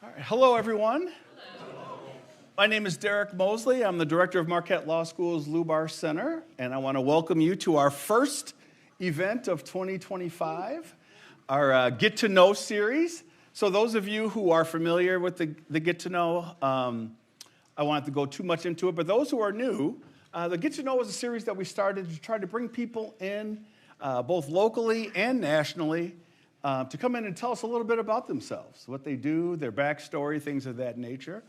All right. Hello, everyone. Hello. My name is Derek Mosley. I'm the director of Marquette Law School's Lubar Center, and I want to welcome you to our first event of 2025, our Get to Know series. So those of you who are familiar with the Get to Know, I won't have to go too much into it, but those who are new, the Get to Know is a series that we started to try to bring people in, both locally and nationally, to come in and tell us a little bit about themselves, what they do, their backstory, things of that nature.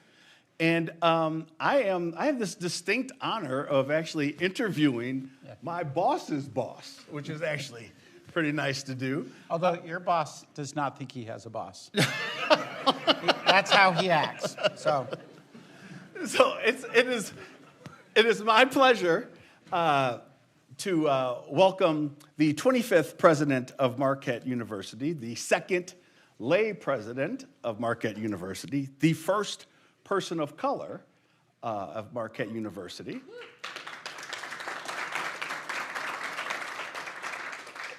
And I have this distinct honor of actually interviewing my boss's boss, which is actually pretty nice to do. Although your boss does not think he has a boss. That's how he acts. So it is my pleasure to welcome the 25th president of Marquette University, the second lay president of Marquette University, the first person of color of Marquette University.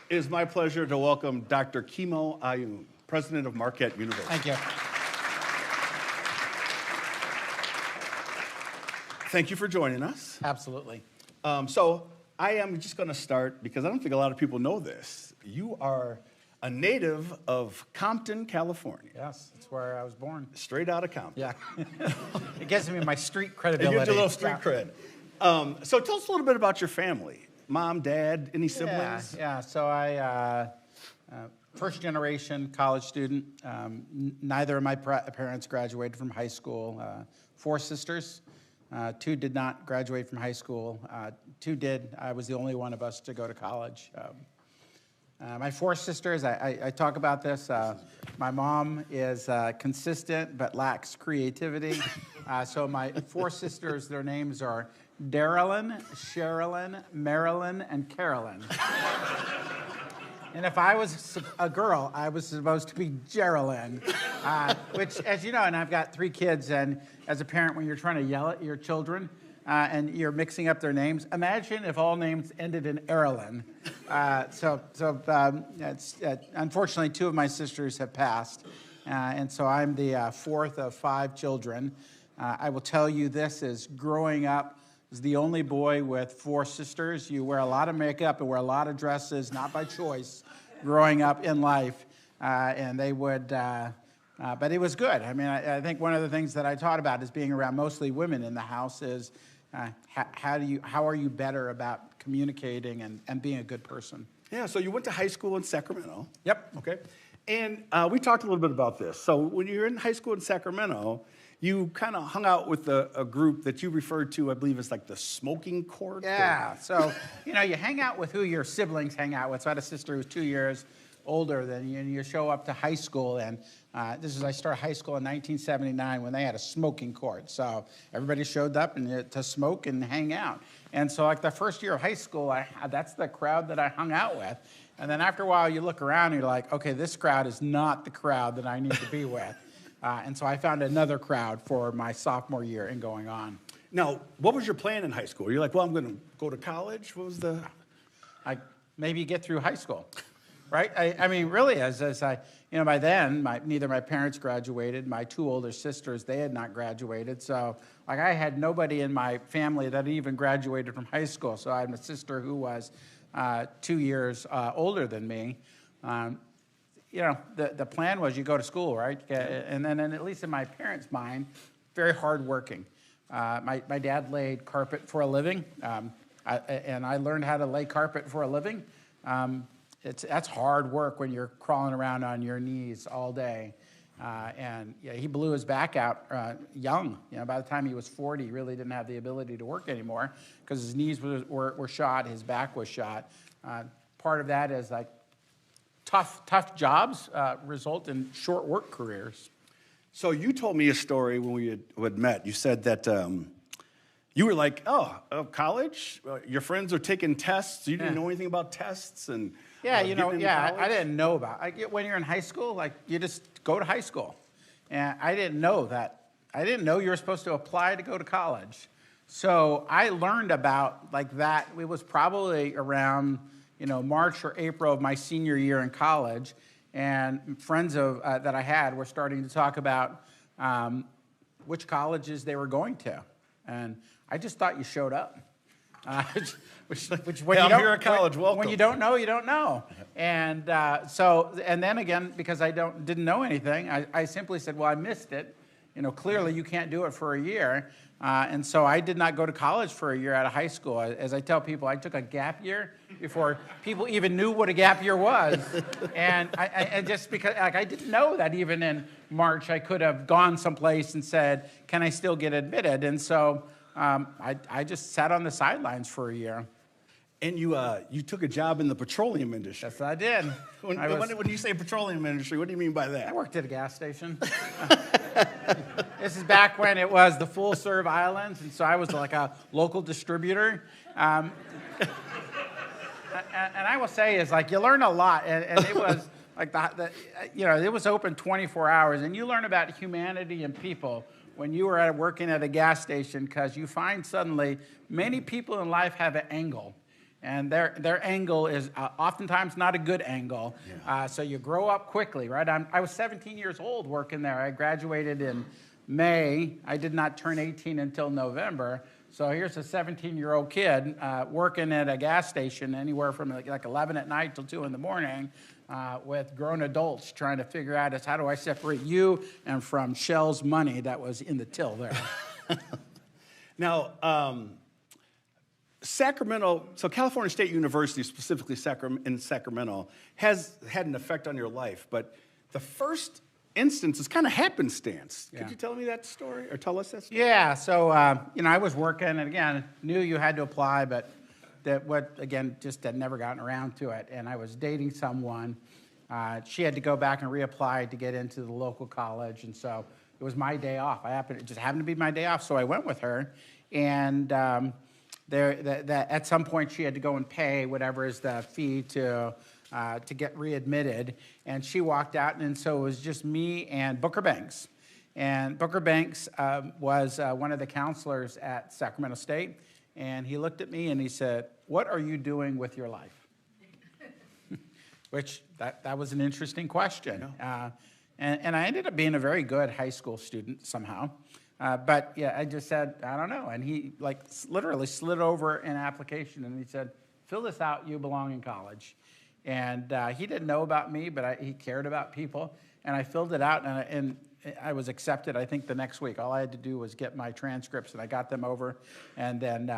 It is my pleasure to welcome Dr. Kimo Ah Yun, president of Marquette University. Thank you. Thank you for joining us. Absolutely. So I am just going to start, because I don't think a lot of people know this. You are a native of Compton, California. Yes, that's where I was born. Straight out of Compton. Yeah. It gives me my street credibility. It gives you a little street cred. So tell us a little bit about your family. Mom, dad, any siblings? Yeah. So I, first generation college student. Neither of my parents graduated from high school. 4 sisters. 2 did not graduate from high school. 2 did. I was the only one of us to go to college. My 4 sisters, I talk about this. My mom is consistent but lacks creativity. So my 4 sisters, their names are Darylyn, Sherilyn, Marilyn, and Carolyn. And if I was a girl, I was supposed to be Geraldine, which, as you know, and I've got 3 kids, and as a parent, when you're trying to yell at your children and you're mixing up their names, imagine if all names ended in Erilyn. Unfortunately, 2 of my sisters have passed, and so I'm the 4th of 5 children. I will tell you this, is growing up as the only boy with 4 sisters, you wear a lot of makeup and wear a lot of dresses, not by choice, growing up in life. And they would, but it was good. I mean, I think one of the things that I taught about is being around mostly women in the house is how are you better about communicating and being a good person? Yeah, so you went to high school in Sacramento. Yep. Okay. And we talked a little bit about this. So when you're in high school in Sacramento, you kind of hung out with a group that you referred to, I believe, as like the smoking court. Yeah, so, you hang out with who your siblings hang out with. So I had a sister who was 2 years older than you, and you show up to high school, and I started high school in 1979 when they had a smoking court. So everybody showed up to smoke and hang out. And so like the first year of high school, that's the crowd that I hung out with. And then after a while, you look around and you're like, okay, this crowd is not the crowd that I need to be with. And so I found another crowd for my sophomore year and going on. Now, what was your plan in high school? You're like, well, I'm going to go to college? What was the... Maybe get through high school, right? I mean, really, as I, by then, neither my parents graduated. My 2 older sisters, they had not graduated. So, I had nobody in my family that even graduated from high school. So I had a sister who was 2 years older than me. The plan was you go to school, right? And then, at least in my parents' mind, very hardworking. My dad laid carpet for a living, and I learned how to lay carpet for a living. That's hard work when you're crawling around on your knees all day. He blew his back out young. By the time he was 40, he really didn't have the ability to work anymore because his knees were shot, his back was shot. Part of that is like, tough jobs result in short work careers. So you told me a story when we had met. You said that you were like, college? Your friends are taking tests. You didn't know anything about tests? And I didn't know about it. When you're in high school, you just go to high school. And I didn't know that. I didn't know you were supposed to apply to go to college. So I learned about that. It was probably around March or April of my senior year in college, and friends that I had were starting to talk about which colleges they were going to. And I just thought you showed up. Which when Hey, you I'm don't, here at college, welcome. When you don't know, you don't know. And and then again, because I didn't know anything, I simply said, well, I missed it. Clearly you can't do it for a year. And so I did not go to college for a year out of high school. As I tell people, I took a gap year before people even knew what a gap year was. And I just because I didn't know that even in March I could have gone someplace and said, can I still get admitted? And so I just sat on the sidelines for a year. And you took a job in the petroleum industry. Yes, I did. When you say petroleum industry, what do you mean by I that? worked at a gas station. This is back when it was the full-serve islands, and so I was like a local distributor. And I will say is like you learn a lot, and it was like it was open 24 hours, and you learn about humanity and people when you were working at a gas station because you find suddenly many people in life have an angle. And their angle is oftentimes not a good angle. Yeah. So you grow up quickly, right? I was 17 years old working there. I graduated in May. I did not turn 18 until November. So here's a 17-year-old kid working at a gas station anywhere from like 11 at night till 2 in the morning with grown adults trying to figure out how do I separate you and from Shell's money that was in the till there. Now, Sacramento, so California State University, specifically in Sacramento, has had an effect on your life, but the first instance is kind of happenstance. Yeah. Could you tell me that story, or tell us that story? Yeah, so, I was working, and again, knew you had to apply, but just had never gotten around to it, and I was dating someone. She had to go back and reapply to get into the local college, and so it was my day off. It just happened to be my day off, so I went with her, and at some point she had to go and pay whatever is the fee to get readmitted, and she walked out, and so it was just me and Booker Banks. And Booker Banks was one of the counselors at Sacramento State, and he looked at me and he said, "What are you doing with your life?" Which that was an interesting question. And I ended up being a very good high school student somehow. But yeah, I just said, I don't know. And he literally slid over an application and he said, fill this out, you belong in college. And he didn't know about me, but he cared about people. And I filled it out and I was accepted, I think, the next week. All I had to do was get my transcripts and I got them over. And then,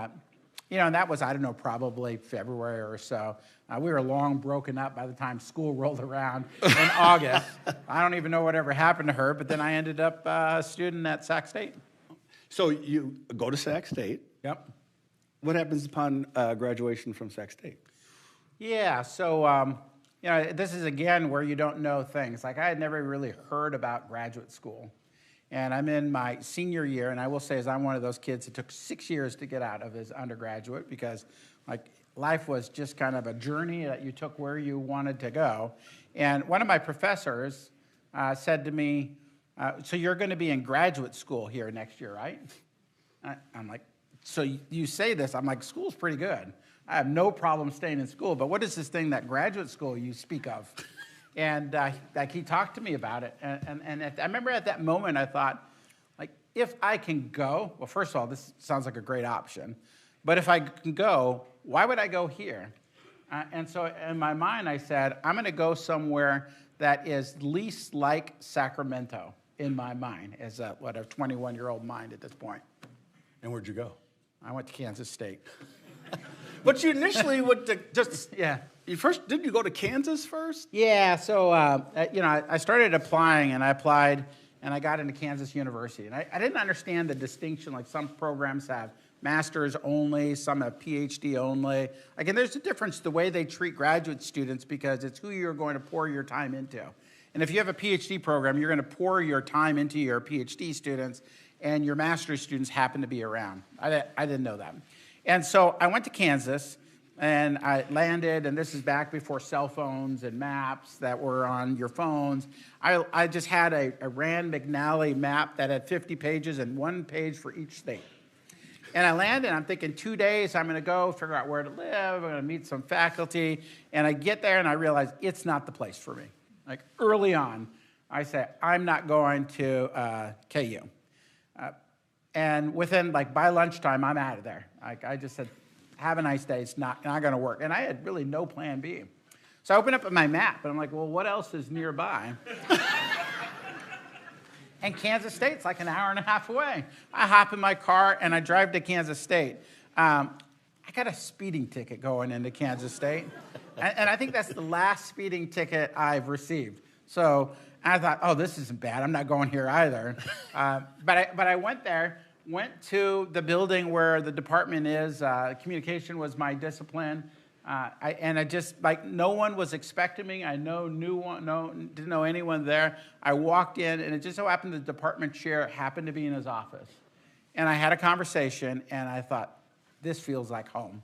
and that was, I don't know, probably February or so. We were long broken up by the time school rolled around in August. I don't even know whatever happened to her, but then I ended up a student at Sac State. So you go to Sac State. Yep. What happens upon graduation from Sac State? Yeah, so, this is, again, where you don't know things. Like, I had never really heard about graduate school. And I'm in my senior year, and I will say I'm one of those kids that took 6 years to get out of his undergraduate because, life was just kind of a journey that you took where you wanted to go. And one of my professors said to me, so you're going to be in graduate school here next year, right? I'm like, so you say this. I'm like, school's pretty good. I have no problem staying in school, but what is this thing that graduate school you speak of? And he talked to me about it. And I remember at that moment I thought, if I can go, well, first of all, this sounds like a great option. But if I can go, why would I go here? And so in my mind, I said, I'm going to go somewhere that is least like Sacramento in my mind, as a 21-year-old mind at this point. And where'd you go? I went to Kansas State. But you initially would Yeah. Didn't you go to Kansas first? Yeah, so, I started applying, and I applied, and I got into Kansas University. And I didn't understand the distinction, like some programs have master's only, some have PhD only. And there's a difference the way they treat graduate students because it's who you're going to pour your time into. And if you have a PhD program, you're going to pour your time into your PhD students, and your master's students happen to be around. I didn't know that. And so I went to Kansas, and I landed, and this is back before cell phones and maps that were on your phones. I just had a Rand McNally map that had 50 pages and 1 page for each state. And I landed, and I'm thinking 2 days, I'm going to go figure out where to live, I'm going to meet some faculty. And I get there, and I realize it's not the place for me. Early on, I say, I'm not going to KU. And within, by lunchtime, I'm out of there. I just said, have a nice day. It's not going to work. And I had really no plan B. So I opened up my map, and I'm like, well, what else is nearby? And Kansas State's like an hour and a half away. I hop in my car, and I drive to Kansas State. I got a speeding ticket going into Kansas State. And I think that's the last speeding ticket I've received. So I thought, oh, this isn't bad. I'm not going here either. But I went to the building where the department is. Communication was my discipline. No one was expecting me. I didn't know anyone there. I walked in, and it just so happened the department chair happened to be in his office. And I had a conversation, and I thought, this feels like home.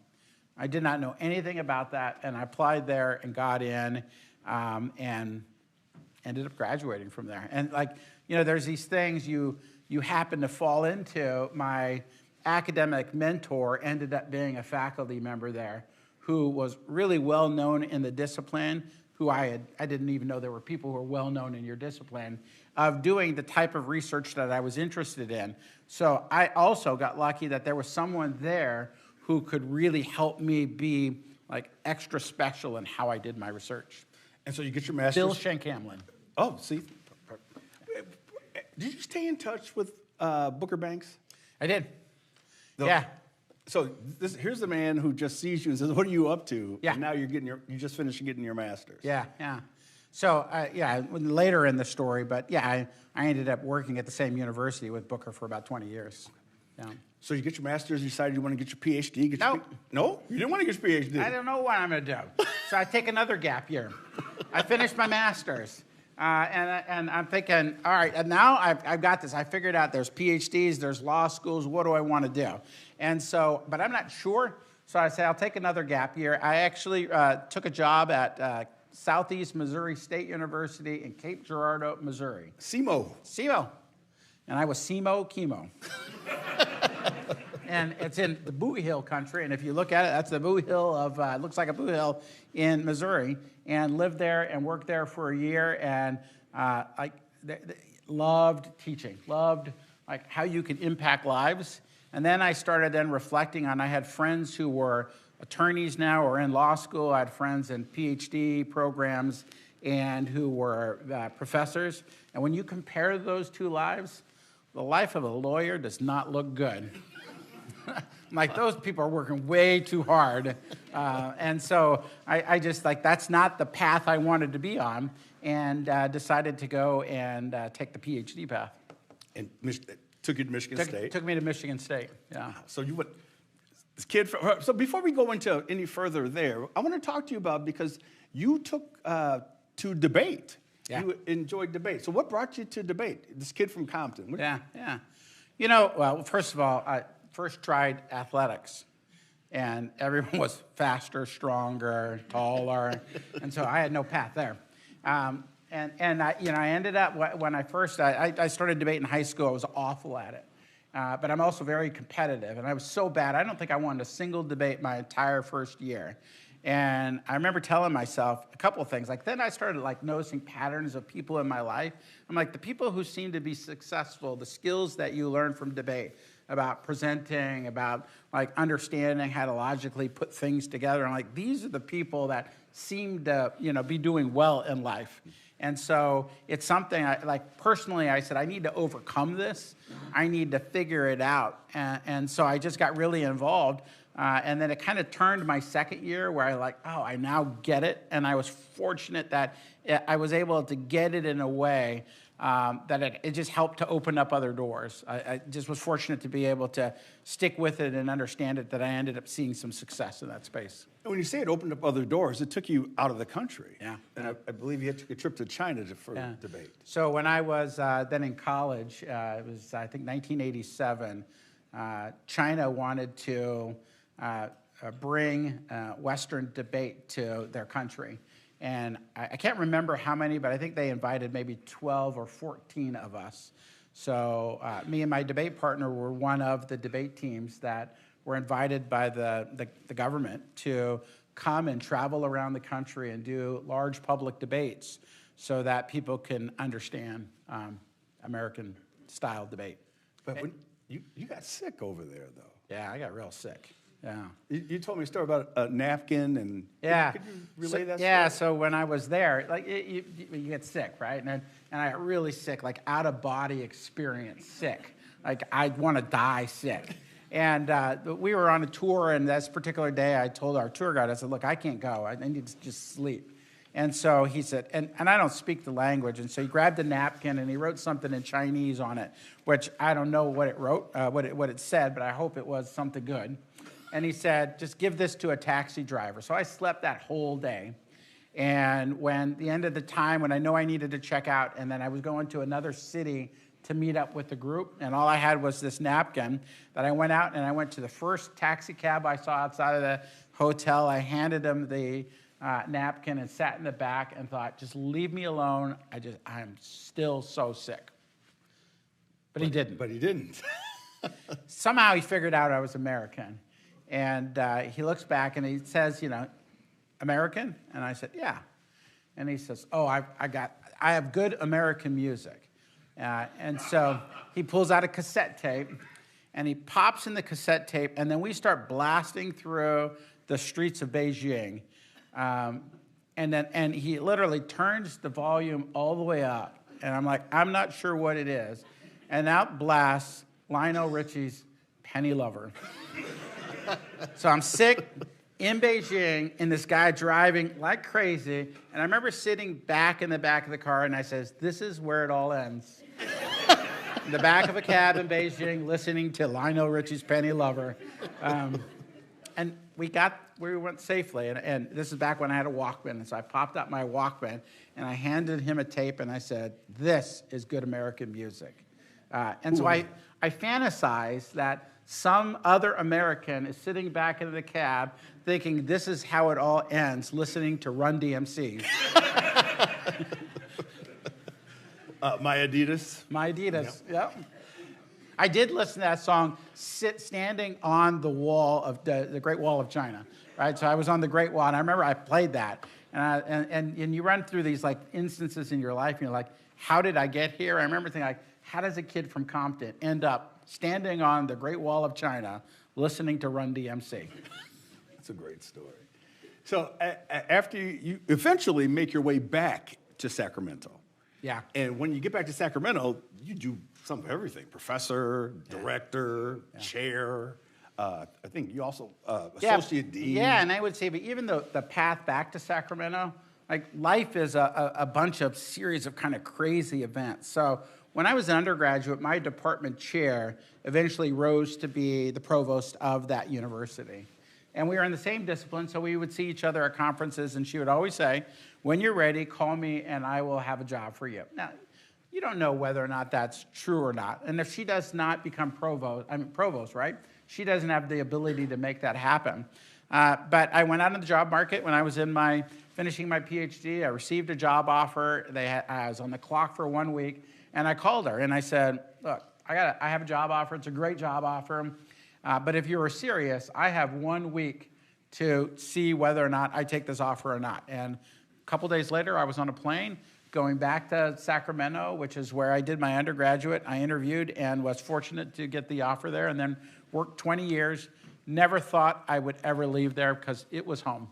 I did not know anything about that, and I applied there and got in, and ended up graduating from there. And there's these things you happen to fall into. My academic mentor ended up being a faculty member there who was really well known in the discipline, who I didn't even know there were people who were well known in your discipline, of doing the type of research that I was interested in. So I also got lucky that there was someone there who could really help me be extra special in how I did my research. And so you get your master's? Bill Shank-Hamlin. Oh, see. Did you stay in touch with Booker Banks? I did. Yeah. So here's the man who just sees you and says, "What are you up to?" Yeah. And now you just finished getting your master's. Yeah. So later in the story, but I ended up working at the same university with Booker for about 20 years. Yeah. So you get your master's, you decided you want to get your PhD? No, you didn't want to get your PhD. I don't know what I'm going to do. So I take another gap year. I finished my master's. And I'm thinking, all right, and now I've got this. I figured out there's PhDs, there's law schools. What do I want to do? And so, but I'm not sure. So I say, I'll take another gap year. I actually took a job at Southeast Missouri State University in Cape Girardeau, Missouri. SEMO. And I was Kimo. And it's in the Bowie Hill country. And if you look at it, that's the Bowie Hill of, it looks like a Bowie Hill in Missouri. And lived there and worked there for a year. And I loved teaching, loved how you can impact lives. And then I started reflecting on, I had friends who were attorneys now or in law school. I had friends in PhD programs and who were professors. And when you compare those two lives, the life of a lawyer does not look good. Those people are working way too hard. And so I just, that's not the path I wanted to be on, and decided to go and take the PhD path. And took you to Michigan State? Took me to Michigan State, yeah. So you went, this kid, so before we go into any further there, I want to talk to you about, because you took to debate. Yeah. You enjoyed debate. So what brought you to debate? This kid from Compton. Yeah. Well, first of all, I first tried athletics, and everyone was faster, stronger, taller, and so I had no path there. And I ended up, when I started debate in high school, I was awful at it. But I'm also very competitive, and I was so bad, I don't think I won a single debate my entire first year. And I remember telling myself a couple of things. Then I started noticing patterns of people in my life. I'm the people who seem to be successful, the skills that you learn from debate, about presenting, about understanding how to logically put things together. I'm these are the people that seem to be doing well in life. And so it's something personally, I said, I need to overcome this. I need to figure it out. And so I just got really involved. And then it kind of turned my second year where I now get it. And I was fortunate that I was able to get it in a way that it just helped to open up other doors. I just was fortunate to be able to stick with it and understand it, that I ended up seeing some success in that space. And when you say it opened up other doors, it took you out of the country. Yeah. And I believe you took a trip to China for debate. So when I was then in college, it was, I think, 1987, China wanted to bring Western debate to their country. And I can't remember how many, but I think they invited maybe 12 or 14 of us. So me and my debate partner were one of the debate teams that were invited by the government to come and travel around the country and do large public debates. so that people can understand American-style debate. But when you got sick over there, though. Yeah, I got real sick. Yeah. You told me a story about a napkin and Yeah. Could you relay that story? Yeah, so when I was there, like you get sick, right? And I got really sick, like out of body experience sick. Like I'd want to die sick. And we were on a tour, and this particular day I told our tour guide, I said, look, I can't go. I need to just sleep. And so he said, and I don't speak the language, and so he grabbed a napkin and he wrote something in Chinese on it, which I don't know what it wrote, what it said, but I hope it was something good. And he said, just give this to a taxi driver. So I slept that whole day. And when the end of the time, when I know I needed to check out, and then I was going to another city to meet up with the group, and all I had was this napkin, that I went out and I went to the first taxi cab I saw outside of the hotel. I handed him the napkin and sat in the back and thought, just leave me alone. I'm still so sick. But he didn't. But he didn't. Somehow he figured out I was American. And he looks back and he says, American? And I said, yeah. And he says, oh, I have good American music. And so he pulls out a cassette tape and he pops in the cassette tape, and then we start blasting through the streets of Beijing. And he literally turns the volume all the way up. And I'm like, I'm not sure what it is. And out blasts Lionel Richie's Penny Lover. So I'm sick in Beijing, and this guy driving like crazy. And I remember sitting back in the back of the car, and I says, this is where it all ends. In the back of a cab in Beijing, listening to Lionel Richie's Penny Lover. And we went safely. And this is back when I had a Walkman. And so I popped out my Walkman, and I handed him a tape, and I said, this is good American music. And so I fantasize that some other American is sitting back in the cab thinking this is how it all ends, listening to Run DMC. My Adidas. My Adidas, yep. I did listen to that song standing on the wall of the Great Wall of China, right? So I was on the Great Wall, and I remember I played that. And you run through these like instances in your life, and you're like, how did I get here? I remember thinking, like, how does a kid from Compton end up standing on the Great Wall of China listening to Run DMC? That's a great story. So after you eventually make your way back to Sacramento. Yeah. And when you get back to Sacramento, you do some of everything. Professor, director, chair. I think you also associate dean. Yeah, and I would say, but even the path back to Sacramento, like life is a bunch of series of kind of crazy events. So when I was an undergraduate, my department chair eventually rose to be the provost of that university. And we were in the same discipline, so we would see each other at conferences, and she would always say, when you're ready, call me and I will have a job for you. Now, you don't know whether or not that's true or not. And if she does not become provost, right? She doesn't have the ability to make that happen. But I went out on the job market when I was finishing my PhD. I received a job offer. I was on the clock for 1 week. And I called her and I said, look, I have a job offer. It's a great job offer. But if you were serious, I have 1 week to see whether or not I take this offer or not. And a couple days later, I was on a plane going back to Sacramento, which is where I did my undergraduate. I interviewed and was fortunate to get the offer there, and then worked 20 years. Never thought I would ever leave there because it was home.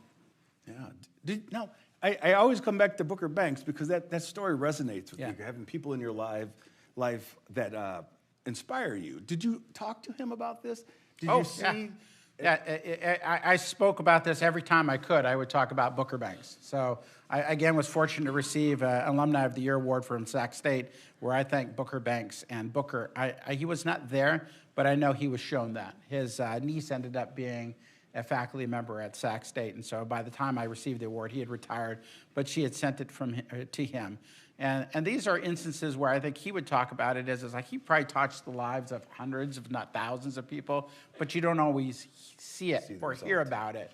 Yeah. I always come back to Booker Banks because that story resonates with you, having people in your life that inspire you. Did you talk to him about this? Did you see? Yeah, I spoke about this every time I could. I would talk about Booker Banks. So I, again, was fortunate to receive an Alumni of the Year award from Sac State, where I thank Booker Banks. And Booker, he was not there, but I know he was shown that. His niece ended up being a faculty member at Sac State, and so by the time I received the award, he had retired, but she had sent it to him. And these are instances where I think he would talk about it as like he probably touched the lives of hundreds, if not thousands of people, but you don't always see it or hear about it.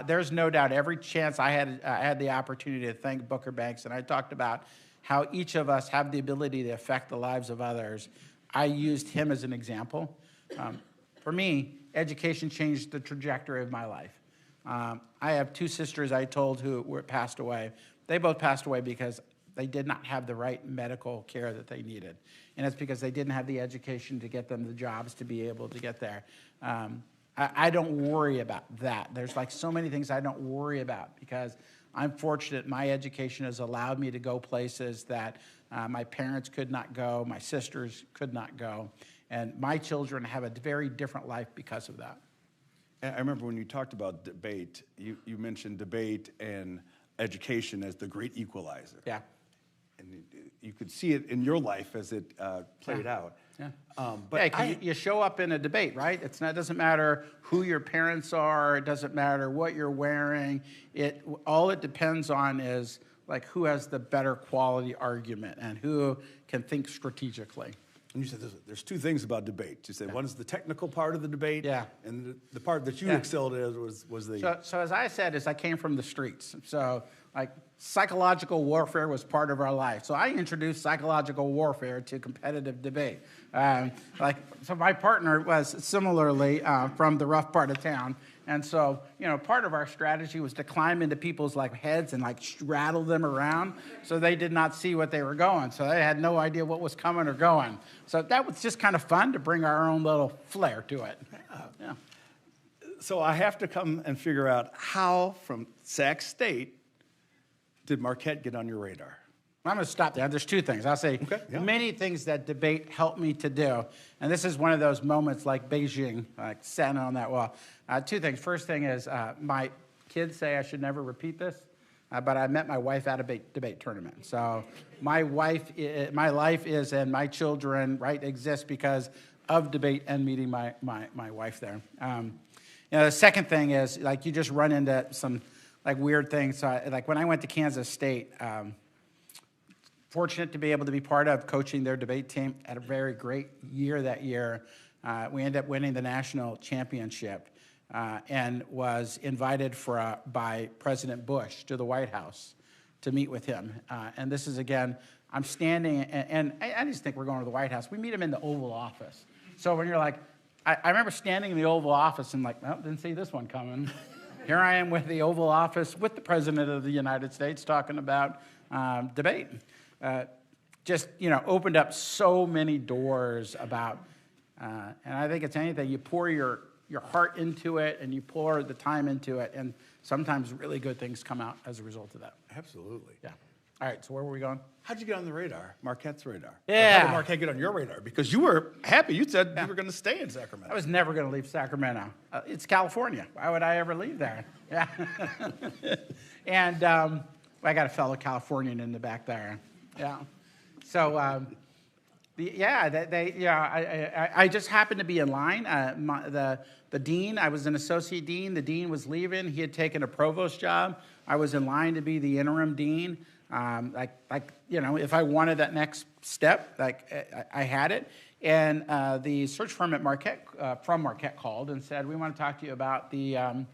There's no doubt every chance I had the opportunity to thank Booker Banks, and I talked about how each of us have the ability to affect the lives of others. I used him as an example. For me, education changed the trajectory of my life. I have two sisters I told who passed away. They both passed away because they did not have the right medical care that they needed. And it's because they didn't have the education to get them the jobs to be able to get there. I don't worry about that. There's like so many things I don't worry about because I'm fortunate my education has allowed me to go places that my parents could not go, my sisters could not go, and my children have a very different life because of that. And I remember when you talked about debate, you mentioned debate and education as the great equalizer. Yeah. And you could see it in your life as it played out. Yeah. But you show up in a debate, right? It doesn't matter who your parents are. It doesn't matter what you're wearing. All it depends on is like who has the better quality argument and who can think strategically. And you said there's two things about debate. You said one is the technical part of the debate, yeah, and the part that you excelled at was the... So as I said, I came from the streets. So like psychological warfare was part of our life. So I introduced psychological warfare to competitive debate. So my partner was similarly from the rough part of town. And so, part of our strategy was to climb into people's heads and rattle them around so they did not see what they were going. So they had no idea what was coming or going. So that was just kind of fun to bring our own little flair to it. Yeah. So I have to come and figure out how from Sac State did Marquette get on your radar? I'm going to stop there. There's two things. I'll say many things that debate helped me to do. And this is one of those moments like Beijing, like standing on that wall. Two things. First thing is my kids say I should never repeat this, but I met my wife at a debate tournament. So my life is, and my children, exist because of debate and meeting my wife there. The second thing is, you just run into some, weird things. So when I went to Kansas State, fortunate to be able to be part of coaching their debate team. Had a very great year that year. We ended up winning the national championship and was invited by President Bush to the White House to meet with him. And this is, again, I'm standing, and I just think we're going to the White House. We meet him in the Oval Office. So when you're I remember standing in the Oval Office and didn't see this one coming. Here I am with the Oval Office with the President of the United States talking about debate. Opened up so many doors about, and I think it's anything, you pour your heart into it and you pour the time into it, and sometimes really good things come out as a result of that. Absolutely. Yeah. All right, so where were we going? How'd you get on the radar, Marquette's radar? Yeah. Or how did Marquette get on your radar? Because you were happy. You said you were going to stay in Sacramento. I was never going to leave Sacramento. It's California. Why would I ever leave there? Yeah. And I got a fellow Californian in the back there. Yeah. So, I just happened to be in line. The dean, I was an associate dean. The dean was leaving. He had taken a provost job. I was in line to be the interim dean. If I wanted that next step, I had it. And the search firm at from Marquette called and said, we want to talk to you about the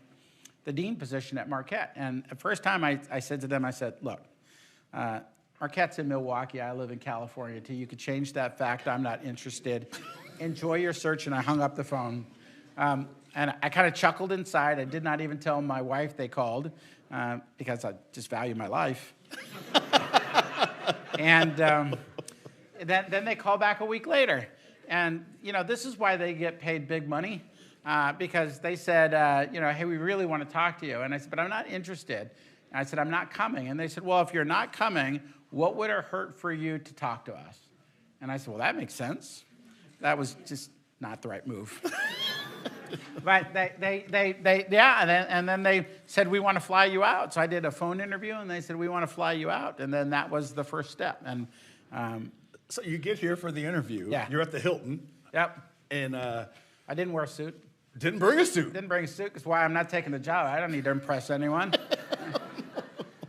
dean position at Marquette. And the first time I said to them, I said, look, Marquette's in Milwaukee. I live in California. Until you could change that fact, I'm not interested. Enjoy your search. And I hung up the phone. And I kind of chuckled inside. I did not even tell my wife they called because I just value my life. And then they call back a week later. And, this is why they get paid big money. Because they said, hey, we really want to talk to you. And I said, but I'm not interested. And I said, I'm not coming. And they said, well, if you're not coming, what would it hurt for you to talk to us? And I said, well, that makes sense. That was just not the right move. But and then they said, we want to fly you out. So I did a phone interview, and they said, we want to fly you out. And then that was the first step. And so you get here for the interview. Yeah. You're at the Hilton. Yep. And I didn't wear a suit. Didn't bring a suit. Didn't bring a suit because why? I'm not taking the job. I don't need to impress anyone.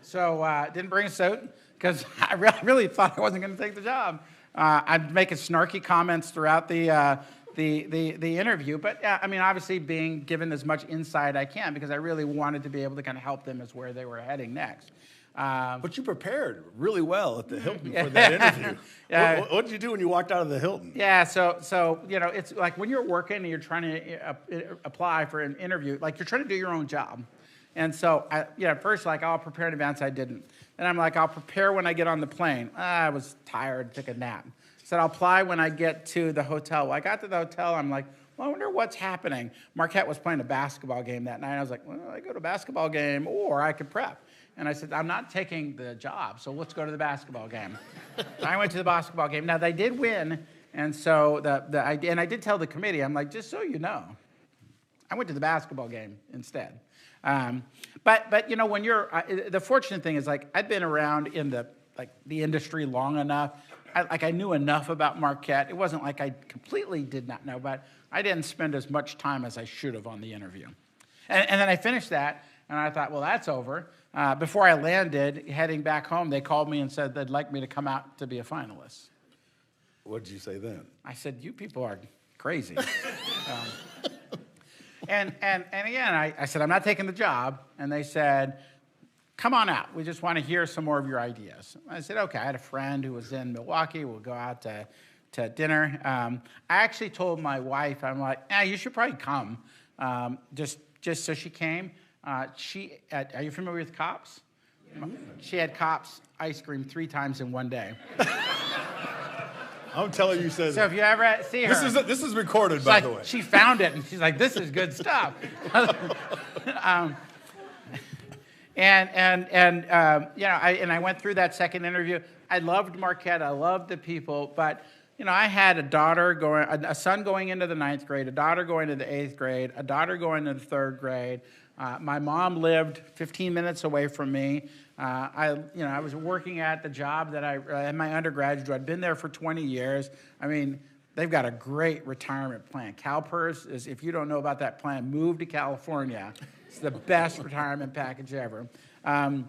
So didn't bring a suit because I really thought I wasn't going to take the job. I'm making snarky comments throughout the interview, but obviously being given as much insight I can because I really wanted to be able to kind of help them as where they were heading next. But you prepared really well at the Hilton for that interview. Yeah. What did you do when you walked out of the Hilton? Yeah, so it's like when you're working and you're trying to apply for an interview, you're trying to do your own job. And so, at first, like, I'll prepare in advance. I didn't. And I'm like, I'll prepare when I get on the plane. I was tired, took a nap. Said, I'll apply when I get to the hotel. Well, I got to the hotel. I'm like, well, I wonder what's happening. Marquette was playing a basketball game that night. I was like, well, I go to a basketball game, or I could prep. And I said, I'm not taking the job, so let's go to the basketball game. I went to the basketball game. Now, they did win, and so I did tell the committee, I'm like, just so you know, I went to the basketball game instead. But you know, when the fortunate thing is, like, I've been around in the industry long enough. I knew enough about Marquette. It wasn't like I completely did not know, but I didn't spend as much time as I should have on the interview. And then I finished that, and I thought, well, that's over. Before I landed, heading back home, they called me and said they'd like me to come out to be a finalist. What did you say then? I said, you people are crazy. And again, I said, I'm not taking the job. And they said, come on out. We just want to hear some more of your ideas. I said, okay. I had a friend who was in Milwaukee. We'll go out to dinner. I actually told my wife, I'm like, you should probably come. Just so she came. Are you familiar with Kopp's? Yeah. She had Kopp's ice cream 3 times in one day. I'm telling you, says. So if you ever see her, this is recorded, by the way. She found it and she's like, "This is good stuff." I went through that second interview. I loved Marquette. I loved the people, but I had a son going into the 9th grade, a daughter going to the 8th grade, a daughter going to the 3rd grade. My mom lived 15 minutes away from me. I was working at the job that I had my undergraduate. I'd been there for 20 years. I mean, they've got a great retirement plan. CalPERS is, if you don't know about that plan, move to California. It's the best retirement package ever. I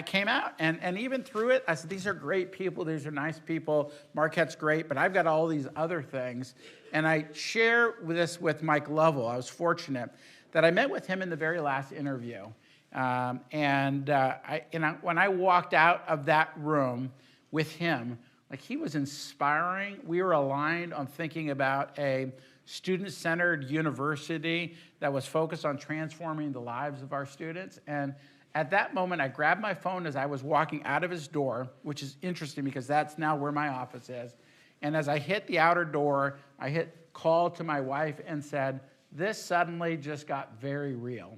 came out, and even through it, I said, these are great people. These are nice people. Marquette's great, but I've got all these other things. And I share this with Mike Lovell. I was fortunate that I met with him in the very last interview. When I walked out of that room with him, like, he was inspiring. We were aligned on thinking about a student-centered university that was focused on transforming the lives of our students. And at that moment, I grabbed my phone as I was walking out of his door, which is interesting because that's now where my office is. And as I hit the outer door, I hit call to my wife and said, this suddenly just got very real.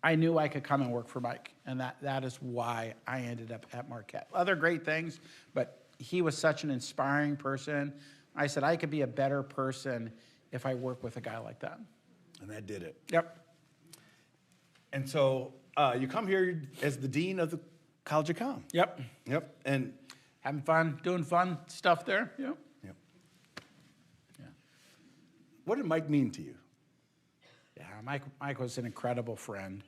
I knew I could come and work for Mike, and that is why I ended up at Marquette. Other great things, but he was such an inspiring person. I said, I could be a better person if I work with a guy like that. And that did it. Yep. And so you come here as the dean of the College of Com. Yep. Yep. And having fun, doing fun stuff there. Yep. Yep. Yeah. What did Mike mean to you? Yeah, Mike was an incredible friend.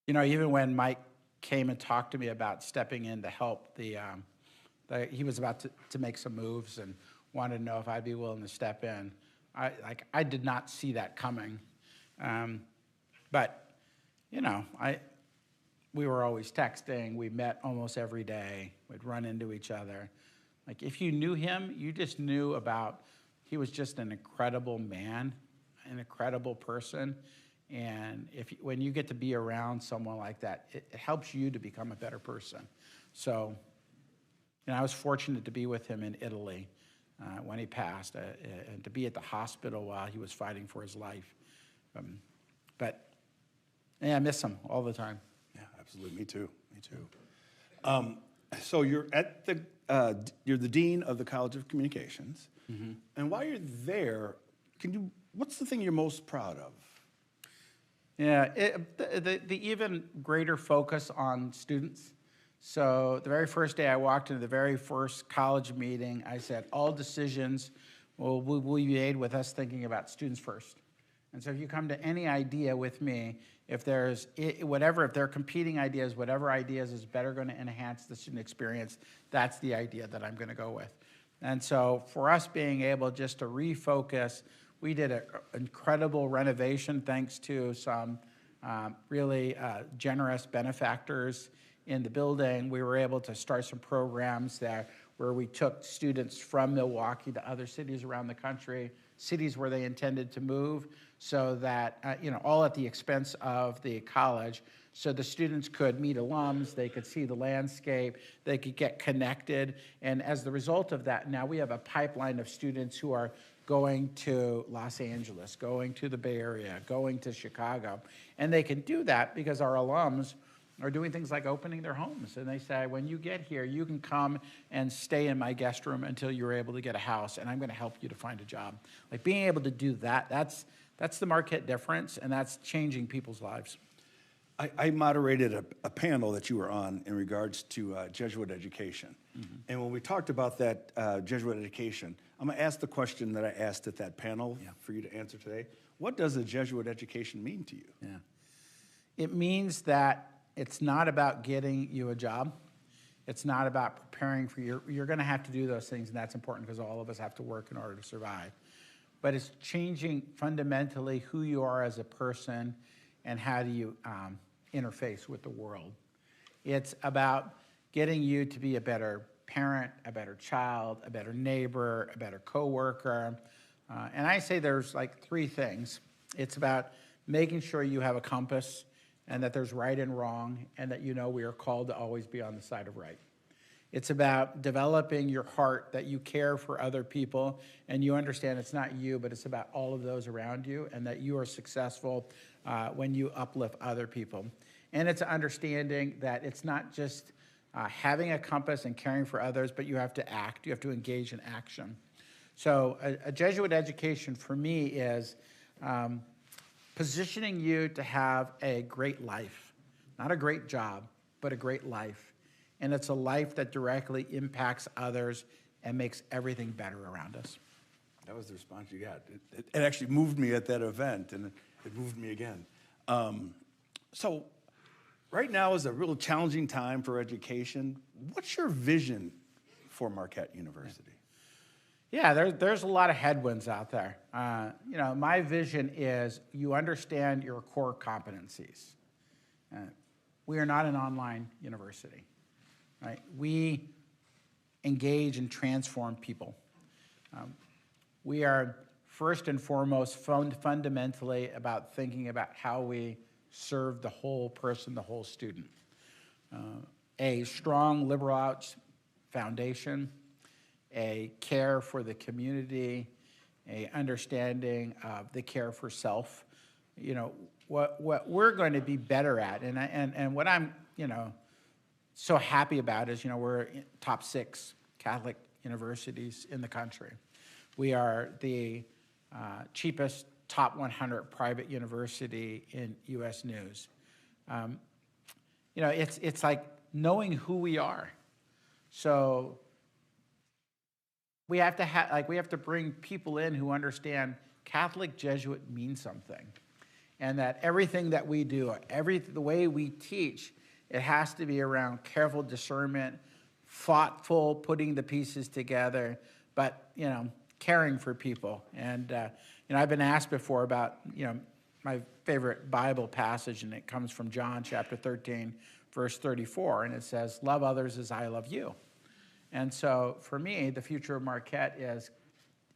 Even when Mike came and talked to me about stepping in to help, he was about to make some moves and wanted to know if I'd be willing to step in. I did not see that coming. We were always texting. We met almost every day. We'd run into each other. Like, if you knew him, you just knew he was just an incredible man, an incredible person. And when you get to be around someone like that, it helps you to become a better person. So, I was fortunate to be with him in Italy when he passed, and to be at the hospital while he was fighting for his life. I miss him all the time. Yeah, absolutely. Me too. So you're you're the dean of the College of Communications, mm-hmm. And while you're there, what's the thing you're most proud of? Yeah, the even greater focus on students. So the very first day I walked into the very first college meeting, I said, all decisions will be made with us thinking about students first. And so if you come to any idea with me, if there are competing ideas, whatever ideas is better going to enhance the student experience, that's the idea that I'm going to go with. And so for us being able just to refocus, we did an incredible renovation thanks to some really generous benefactors in the building. We were able to start some programs where we took students from Milwaukee to other cities around the country cities where they intended to move, so that, all at the expense of the college. So the students could meet alums, they could see the landscape, they could get connected. And as the result of that, now we have a pipeline of students who are going to Los Angeles, going to the Bay Area, going to Chicago. And they can do that because our alums are doing things like opening their homes. And they say, when you get here, you can come and stay in my guest room until you're able to get a house, and I'm going to help you to find a job. Like, being able to do that, that's the Marquette difference, and that's changing people's lives. I moderated a panel that you were on in regards to Jesuit education. And when we talked about that Jesuit education, I'm going to ask the question that I asked at that panel for you to answer today. What does a Jesuit education mean to you? Yeah. It means that it's not about getting you a job. It's not about preparing for you're going to have to do those things, and that's important because all of us have to work in order to survive. But it's changing fundamentally who you are as a person and how do you interface with the world. It's about getting you to be a better parent, a better child, a better neighbor, a better coworker. And I say there's like three things. It's about making sure you have a compass and that there's right and wrong, and that we are called to always be on the side of right. It's about developing your heart, that you care for other people and you understand it's not you, but it's about all of those around you, and that you are successful when you uplift other people. And it's understanding that it's not just having a compass and caring for others, but you have to act. You have to engage in action. So a Jesuit education for me is positioning you to have a great life, not a great job, but a great life. And it's a life that directly impacts others and makes everything better around us. That was the response you got. It actually moved me at that event, and it moved me again. So right now is a real challenging time for education. What's your vision for Marquette University? Yeah, there's a lot of headwinds out there. My vision is you understand your core competencies. We are not an online university. Right? We engage and transform people. We are first and foremost fundamentally about thinking about how we serve the whole person, the whole student. A strong liberal arts foundation, a care for the community, a understanding of the care for self. What we're going to be better at, and what I'm so happy about is, we're top 6 Catholic universities in the country. We are the cheapest top 100 private university in U.S. News. It's like knowing who we are. So we have to bring people in who understand Catholic Jesuit means something, and that everything that we do, the way we teach, it has to be around careful discernment, thoughtful, putting the pieces together, but, caring for people. And, I've been asked before about, my favorite Bible passage, and it comes from John chapter 13, verse 34, and it says, "Love others as I love you." And so for me, the future of Marquette is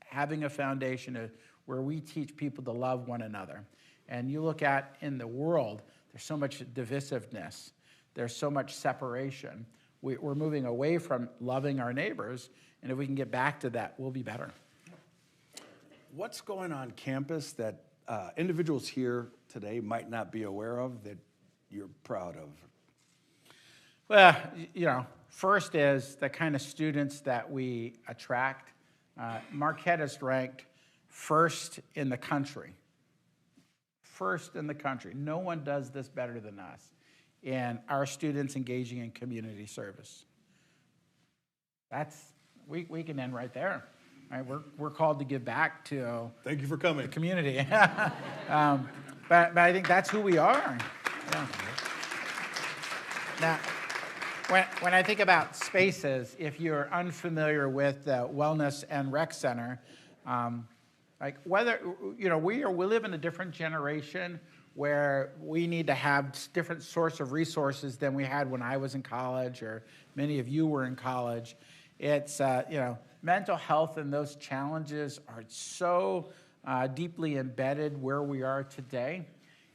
having a foundation where we teach people to love one another. And you look at in the world, there's so much divisiveness. There's so much separation. We're moving away from loving our neighbors, and if we can get back to that, we'll be better. What's going on campus that individuals here today might not be aware of that you're proud of? Well, first is the kind of students that we attract. Marquette is ranked first in the country. First in the country. No one does this better than us. And our students engaging in community service. We can end right there. Right? We're called to give back to Thank you for coming. the community. But I think that's who we are. Yeah. Now, when I think about spaces, if you're unfamiliar with the Wellness and Rec Center, we live in a different generation where we need to have different sorts of resources than we had when I was in college or many of you were in college. It's, mental health and those challenges are so deeply embedded where we are today.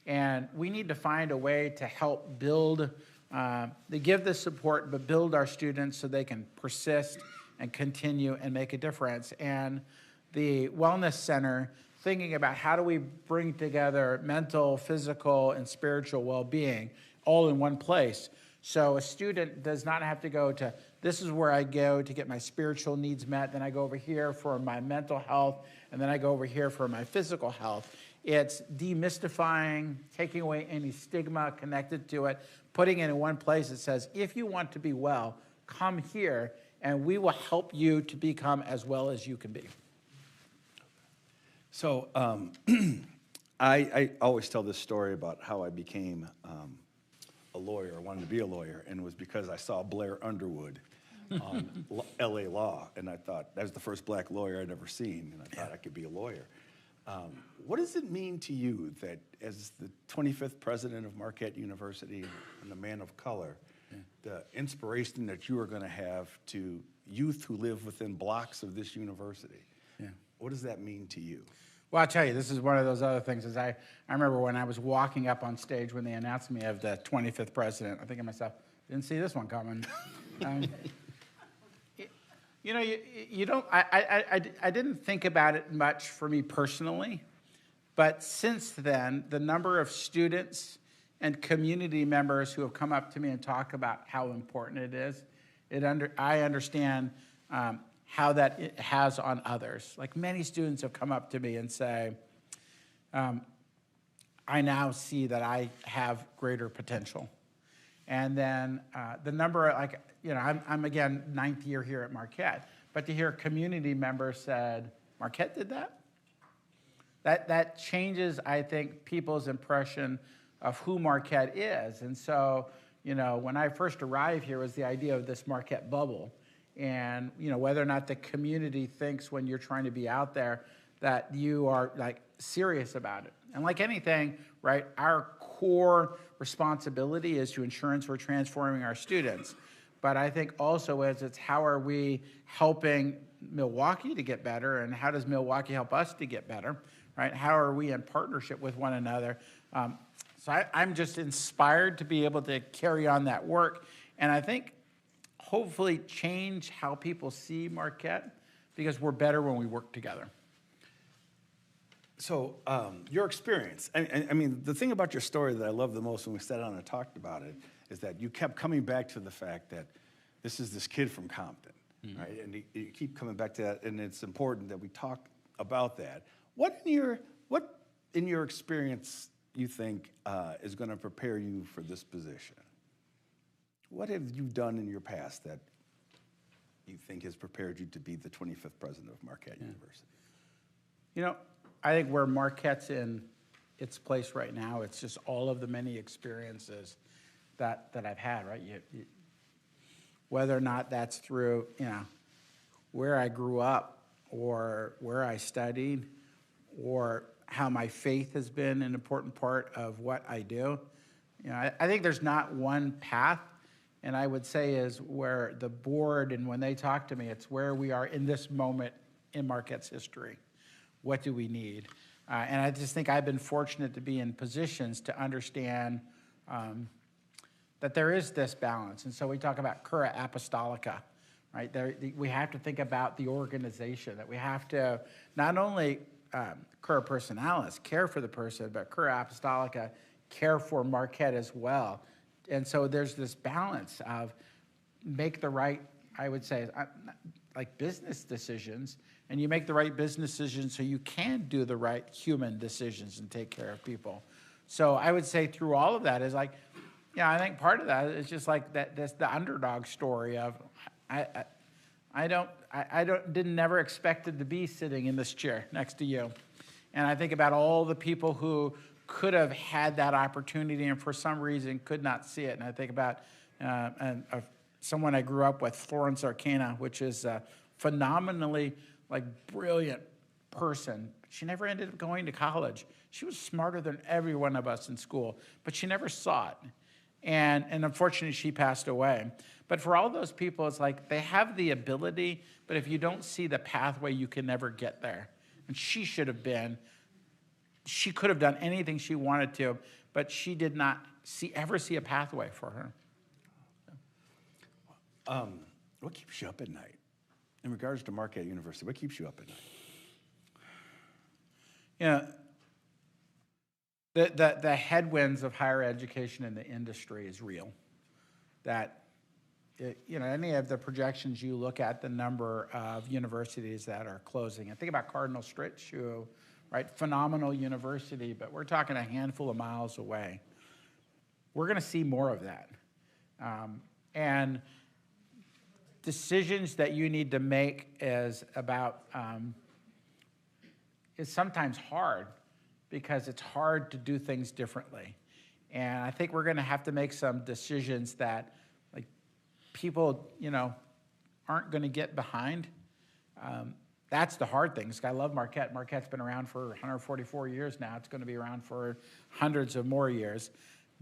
And we need to find a way to help build, to give the support, but build our students so they can persist and continue and make a difference. And the Wellness Center, thinking about how do we bring together mental, physical, and spiritual well-being all in one place. So a student does not have to go to, this is where I go to get my spiritual needs met, then I go over here for my mental health, and then I go over here for my physical health. It's demystifying, taking away any stigma connected to it, putting it in one place that says, if you want to be well, come here, and we will help you to become as well as you can be. So I always tell this story about how I became a lawyer, I wanted to be a lawyer, and it was because I saw Blair Underwood on LA Law, and I thought, that was the first black lawyer I'd ever seen, and I thought I could be a lawyer. What does it mean to you that as the 25th president of Marquette University and a man of color, the inspiration that you are going to have to youth who live within blocks of this university, what does that mean to you? Well, I'll tell you, this is one of those other things. Is I remember when I was walking up on stage when they announced me of the 25th president, I think to myself, didn't see this one coming. You know, you don't, I didn't think about it much for me personally, but since then, the number of students and community members who have come up to me and talk about how important it is, I understand how that it has on others. Like many students have come up to me and say, I now see that I have greater potential. And then the number, like, you know, I'm again, 9th year here at Marquette, but to hear community members said, Marquette did that? That changes, I think, people's impression of who Marquette is. And so, you know, when I first arrived here was the idea of this Marquette bubble. And, you know, whether or not the community thinks when you're trying to be out there that you are, like, serious about it. And like anything, right, our core responsibility is to ensure we're transforming our students. But I think also it's how are we helping Milwaukee to get better, and how does Milwaukee help us to get better, right? How are we in partnership with one another? So I'm just inspired to be able to carry on that work. And I think hopefully change how people see Marquette, because we're better when we work together. So your experience, I mean, the thing about your story that I love the most when we sat down and talked about it is that you kept coming back to the fact that this is this kid from Compton, right? And you keep coming back to that, and it's important that we talk about that. What in your experience you think is going to prepare you for this position? What have you done in your past that you think has prepared you to be the 25th president of Marquette University? You know, I think where Marquette's in its place right now, it's just all of the many experiences that I've had, right? Whether or not that's through, you know, where I grew up or where I studied or how my faith has been an important part of what I do. You know, I think there's not one path. And I would say is where the board, and when they talk to me, it's where we are in this moment in Marquette's history. What do we need? And I just think I've been fortunate to be in positions to understand that there is this balance. And so we talk about cura apostolica, right? We have to think about the organization, that we have to not only cura personalis, care for the person, but cura apostolica, care for Marquette as well. And so there's this balance of make the right, I would say, like business decisions, and you make the right business decisions so you can do the right human decisions and take care of people. So I would say through all of that is like, yeah, I think part of that is just like that's the underdog story of didn't never expected to be sitting in this chair next to you. And I think about all the people who could have had that opportunity and for some reason could not see it. And I think about someone I grew up with, Florence Arcana, which is a phenomenally like brilliant person. She never ended up going to college. She was smarter than every one of us in school, but she never saw it. And unfortunately, she passed away. But for all those people, it's like they have the ability, but if you don't see the pathway, you can never get there. And she could have done anything she wanted to, but she did not ever see a pathway for her. What keeps you up at night? In regards to Marquette University, what keeps you up at night? The headwinds of higher education in the industry is real. Any of the projections you look at, the number of universities that are closing. And think about Cardinal Stritch, right, phenomenal university, but we're talking a handful of miles away. We're going to see more of that. And decisions that you need to make is sometimes hard because it's hard to do things differently. And I think we're going to have to make some decisions that people, aren't going to get behind. That's the hard thing. I love Marquette. Marquette's been around for 144 years now. It's going to be around for hundreds of more years.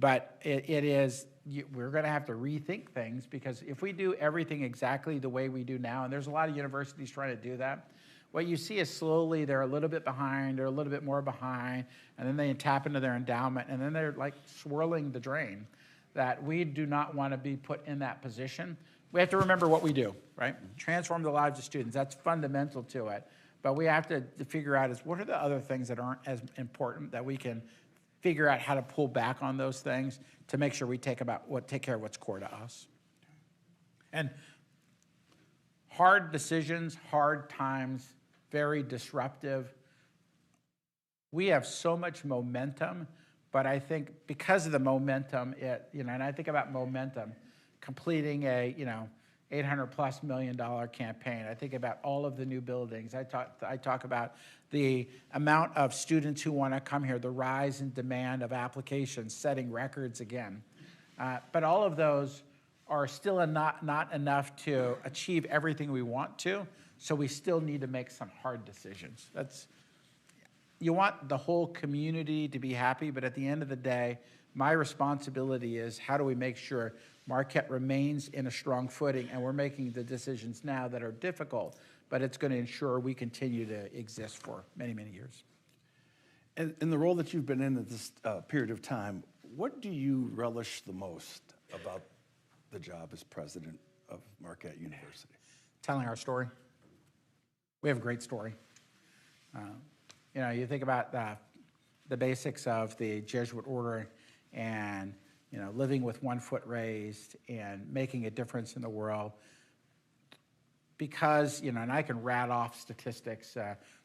But we're going to have to rethink things, because if we do everything exactly the way we do now, and there's a lot of universities trying to do that, what you see is slowly they're a little bit behind, they're a little bit more behind, and then they tap into their endowment, and then they're like swirling the drain. That we do not want to be put in that position. We have to remember what we do, right? Transform the lives of students. That's fundamental to it. But we have to figure out what are the other things that aren't as important that we can figure out how to pull back on those things to make sure we take care of what's core to us. And hard decisions, hard times, very disruptive. We have so much momentum. But I think because of the momentum, and I think about momentum, completing a $800+ million campaign. I think about all of the new buildings. I talk about the amount of students who want to come here, the rise in demand of applications, setting records again. But all of those are still not enough to achieve everything we want to. So we still need to make some hard decisions. You want the whole community to be happy, but at the end of the day, my responsibility is how do we make sure Marquette remains in a strong footing, and we're making the decisions now that are difficult, but it's going to ensure we continue to exist for many, many years. And in the role that you've been in at this period of time, what do you relish the most about the job as president of Marquette University? Telling our story. We have a great story. You think about the basics of the Jesuit order and, living with 1 foot raised and making a difference in the world. Because, and I can rat off statistics,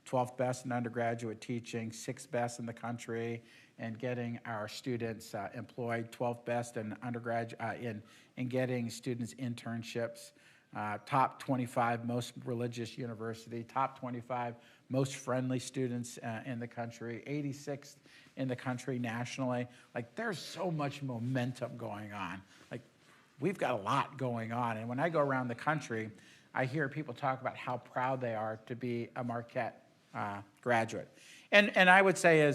12th best in undergraduate teaching, 6th best in the country, and getting our students employed, 12th best in undergraduate, in getting students internships, top 25 most religious university, top 25 most friendly students in the country, 86th in the country nationally. There's so much momentum going on. We've got a lot going on. And when I go around the country, I hear people talk about how proud they are to be a Marquette graduate. And I would say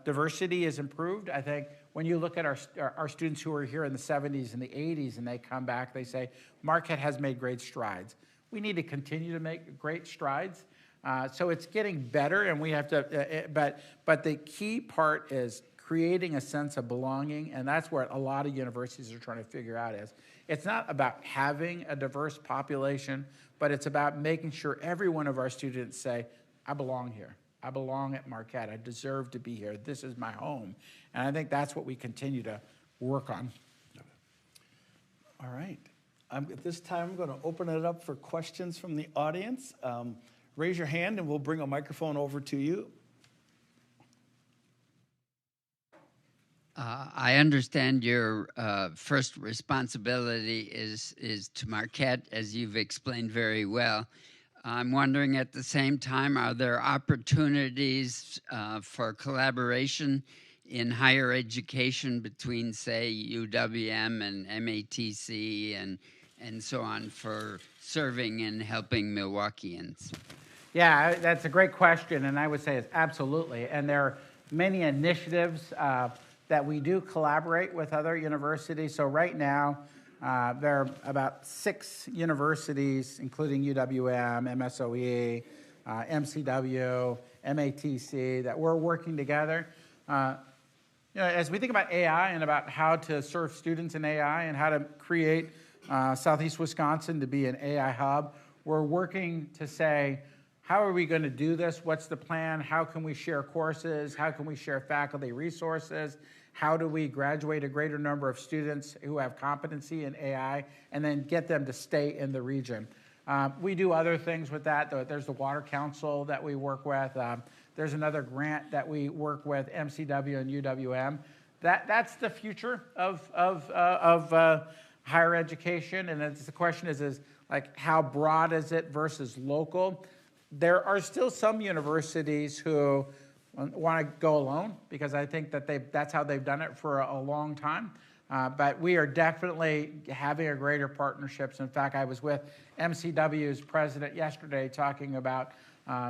diversity is improved. I think when you look at our students who are here in the 70s and the 80s and they come back, they say, Marquette has made great strides. We need to continue to make great strides. So it's getting better, and we have to, but the key part is creating a sense of belonging, and that's what a lot of universities are trying to figure out is, it's not about having a diverse population, but it's about making sure every one of our students say, I belong here. I belong at Marquette. I deserve to be here. This is my home. And I think that's what we continue to work on. All right. At this time, I'm going to open it up for questions from the audience. Raise your hand, and we'll bring a microphone over to you. I understand your first responsibility is to Marquette, as you've explained very well. I'm wondering at the same time, are there opportunities for collaboration in higher education between, say, UWM and MATC and so on for serving and helping Milwaukeeans? Yeah, that's a great question, and I would say it's absolutely. And there are many initiatives that we do collaborate with other universities. So right now, there are about 6 universities, including UWM, MSOE, MCW, MATC, that we're working together. As we think about AI and about how to serve students in AI and how to create Southeast Wisconsin to be an AI hub, we're working to say, how are we going to do this? What's the plan? How can we share courses? How can we share faculty resources? How do we graduate a greater number of students who have competency in AI and then get them to stay in the region? We do other things with that. There's the Water Council that we work with. There's another grant that we work with MCW and UWM. That's the future of higher education. And the question is like, how broad is it versus local? There are still some universities who want to go alone because I think that that's how they've done it for a long time. But we are definitely having a greater partnerships. In fact, I was with MCW's president yesterday talking about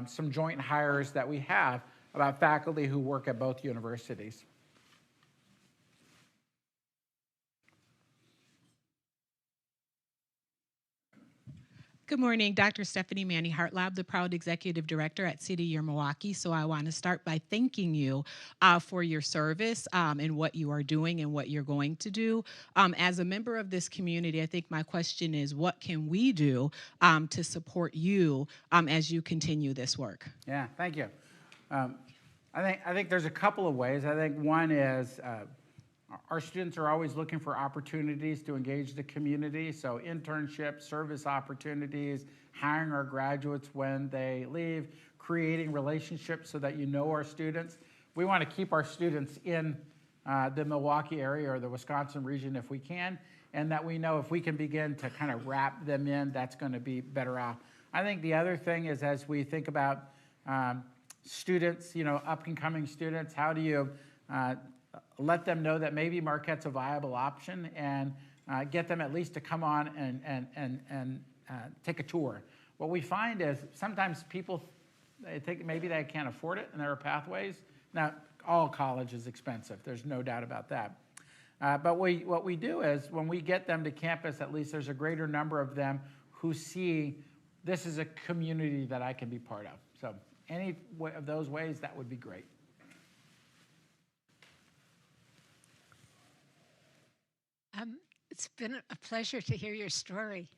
some joint hires that we have about faculty who work at both universities. Good morning, Dr. Stephanie Manny Hartlab, the proud executive director at City Year Milwaukee. So I want to start by thanking you for your service and what you are doing and what you're going to do. As a member of this community, I think my question is, what can we do to support you as you continue this work? Yeah, thank you. I think there's a couple of ways. I think one is our students are always looking for opportunities to engage the community, so internships, service opportunities, hiring our graduates when they leave, creating relationships so that you know our students. We want to keep our students in the Milwaukee area or the Wisconsin region if we can, and that we know if we can begin to kind of wrap them in, that's going to be better off. I think the other thing is, as we think about students, up-and-coming students, how do you let them know that maybe Marquette's a viable option and get them at least to come on and take a tour. What we find is sometimes people, they think maybe they can't afford it and there are pathways. Now, all college is expensive. There's no doubt about that. But what we do is when we get them to campus, at least there's a greater number of them who see this is a community that I can be part of. So any of those ways, that would be great. It's been a pleasure to hear your story.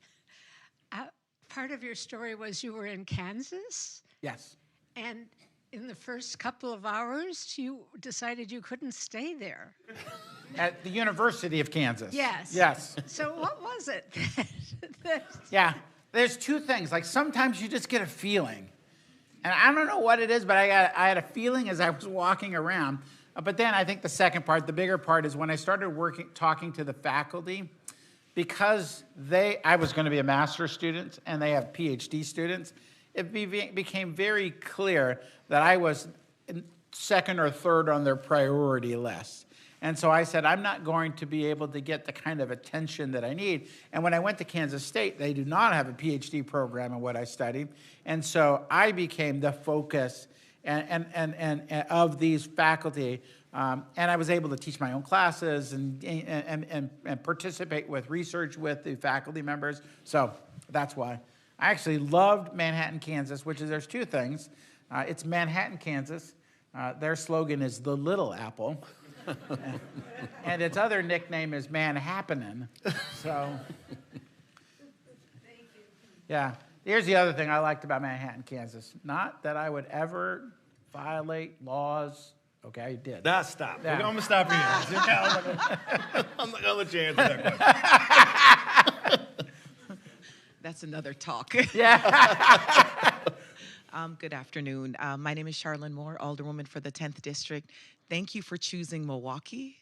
Part of your story was you were in Kansas, Yes. and in the first couple of hours, you decided you couldn't stay there. At the University of Kansas. Yes. Yes. So what was it? Yeah. There's two things. Like sometimes you just get a feeling. And I don't know what it is, but I had a feeling as I was walking around. But then I think the second part, the bigger part, is when I started talking to the faculty, because I was going to be a master's student and they have PhD students, it became very clear that I was second or third on their priority list. And so I said, I'm not going to be able to get the kind of attention that I need. And when I went to Kansas State, they do not have a PhD program in what I studied. And so I became the focus and of these faculty. And I was able to teach my own classes and participate with research with the faculty members. So that's why. I actually loved Manhattan, Kansas, there's two things. It's Manhattan, Kansas. Their slogan is the Little Apple. And its other nickname is Manhappenin'. So, yeah. Here's the other thing I liked about Manhattan, Kansas. Not that I would ever violate laws. Okay, I did. Nah, stop. Yeah. I'm going to stop you. I'm not going to let you answer that question. That's another talk. Yeah. Good afternoon. My name is Charlene Moore, Alderwoman for the 10th District. Thank you for choosing Milwaukee.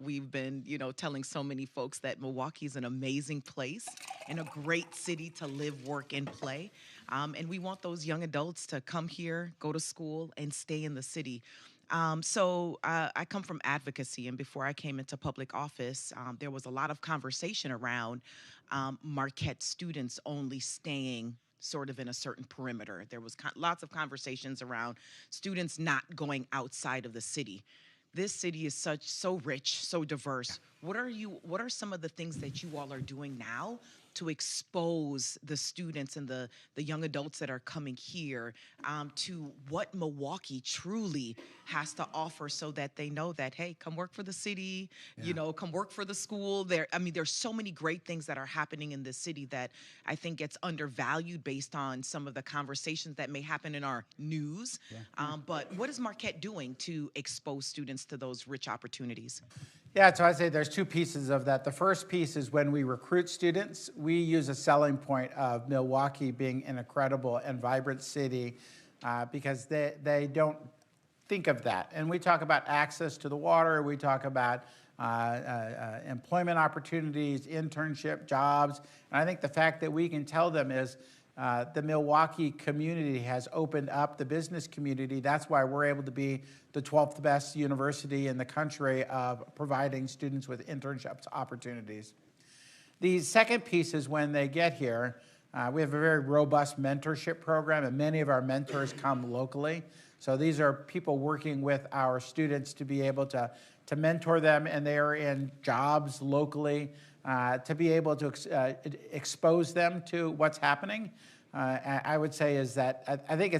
We've been, telling so many folks that Milwaukee is an amazing place and a great city to live, work, and play. And we want those young adults to come here, go to school, and stay in the city. So I come from advocacy, and before I came into public office, there was a lot of conversation around Marquette students only staying sort of in a certain perimeter. There was lots of conversations around students not going outside of the city. this city is so rich, so diverse. What are some of the things that you all are doing now to expose the students and the young adults that are coming here to what Milwaukee truly has to offer, so that they know that, hey, come work for the city, come work for the school. There's so many great things that are happening in this city that I think gets undervalued based on some of the conversations that may happen in our news. But what is Marquette doing to expose students to those rich opportunities? Yeah, so I'd say there's two pieces of that. The first piece is when we recruit students, we use a selling point of Milwaukee being an incredible and vibrant city because they don't think of that. And we talk about access to the water, we talk about employment opportunities, internship, jobs. And I think the fact that we can tell them is the Milwaukee community has opened up the business community. That's why we're able to be the 12th best university in the country of providing students with internship opportunities. The second piece is when they get here, we have a very robust mentorship program, and many of our mentors come locally. So these are people working with our students to be able to mentor them, and they are in jobs locally to be able to expose them to what's happening. I would say is that I think